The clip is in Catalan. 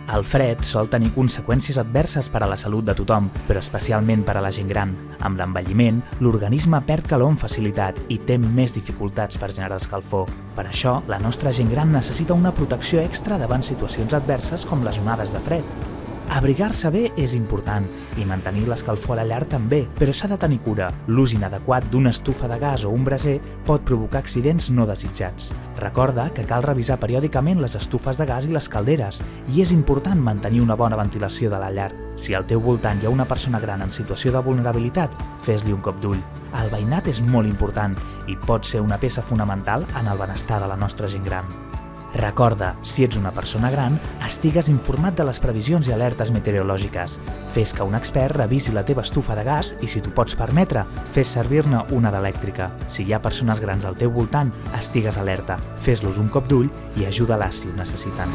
El fred sol tenir conseqüències adverses per a la salut de tothom, però especialment per a la gent gran. Amb l'envelliment, l'organisme perd calor amb facilitat i té més dificultats per generar escalfor. Per això, la nostra gent gran necessita una protecció extra davant situacions adverses com les onades de fred. Abrigar-se bé és important i mantenir l'escalfor a la llar també, però s'ha de tenir cura. L'ús inadequat d'una estufa de gas o un braser pot provocar accidents no desitjats. Recorda que cal revisar periòdicament les estufes de gas i les calderes i és important mantenir una bona ventilació de la llar. Si al teu voltant hi ha una persona gran en situació de vulnerabilitat, fes-li un cop d'ull. El veïnat és molt important i pot ser una peça fonamental en el benestar de la nostra gent gran. Recorda, si ets una persona gran, estigues informat de les previsions i alertes meteorològiques. Fes que un expert revisi la teva estufa de gas i, si t'ho pots permetre, fes servir-ne una d'elèctrica. Si hi ha persones grans al teu voltant, estigues alerta, fes-los un cop d'ull i ajuda-les si ho necessiten.